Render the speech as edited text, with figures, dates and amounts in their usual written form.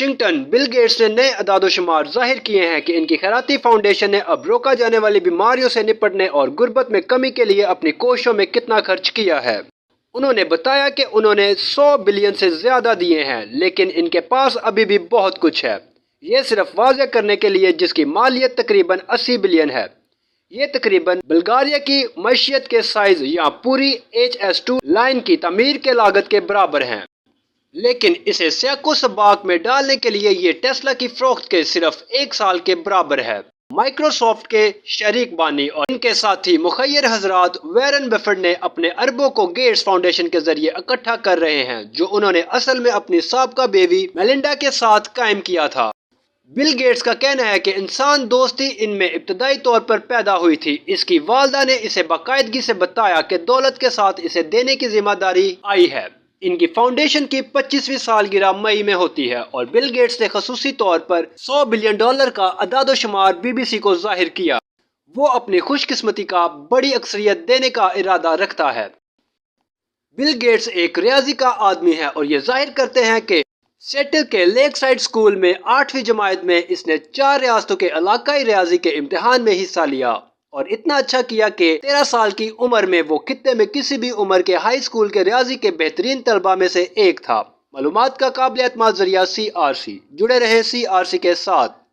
Washington Bill Gates نے نئے اعداد و شمار ظاہر کیے ہیں کہ ان کی خیراتی فاؤنڈیشن نے اب روکا جانے والی بیماریوں سے نپٹنے اور غربت میں کمی کے لیے اپنی کوششوں میں کتنا خرچ کیا ہے۔ انہوں نے بتایا کہ انہوں نے 100 بلین سے زیادہ دیے ہیں، لیکن ان کے پاس ابھی بھی بہت کچھ ہے۔ یہ صرف واضح کرنے کے لیے جس کی مالیت تقریباً 80 بلین ہے۔ یہ تقریباً بلغاریہ کی معیشت کے سائز یا پوری HS2 لائن کی تعمیر کے لاگت کے برابر ہیں۔ لیکن اسے سیاق و سباق میں ڈالنے کے لیے یہ ٹیسلا کی فروخت کے صرف 1 سال کے برابر ہے۔ مائیکروسافٹ کے شریک بانی اور ان کے ساتھی مخیر حضرات وارن بفیٹ نے اپنے اربوں کو گیٹس فاؤنڈیشن کے ذریعے اکٹھا کر رہے ہیں، جو انہوں نے اصل میں اپنی سابقہ بیوی میلنڈا کے ساتھ قائم کیا تھا۔ بل گیٹس کا کہنا ہے کہ انسان دوستی ان میں ابتدائی طور پر پیدا ہوئی تھی۔ اس کی والدہ نے اسے باقاعدگی سے بتایا کہ دولت کے ساتھ اسے دینے کی ذمہ داری آئی ہے۔ ان کی فاؤنڈیشن کی 25ویں سالگرہ مئی میں ہوتی ہے اور بل گیٹس نے خصوصی طور پر $100 بلین کا اعداد و شمار BBC کو ظاہر کیا۔ وہ اپنی خوش قسمتی کا بڑی اکثریت دینے کا ارادہ رکھتا ہے۔ بل گیٹس ایک ریاضی کا آدمی ہے اور یہ ظاہر کرتے ہیں کہ سیٹل کے لیک سائڈ اسکول میں 8ویں جماعت میں اس نے 4 ریاستوں کے علاقائی ریاضی کے امتحان میں حصہ لیا اور اتنا اچھا کیا کہ 13 سال کی عمر میں وہ خطے میں کسی بھی عمر کے ہائی اسکول کے ریاضی کے بہترین طلباء میں سے ایک تھا۔ معلومات کا قابل اعتماد ذریعہ CRC۔ جڑے رہے CRC کے ساتھ۔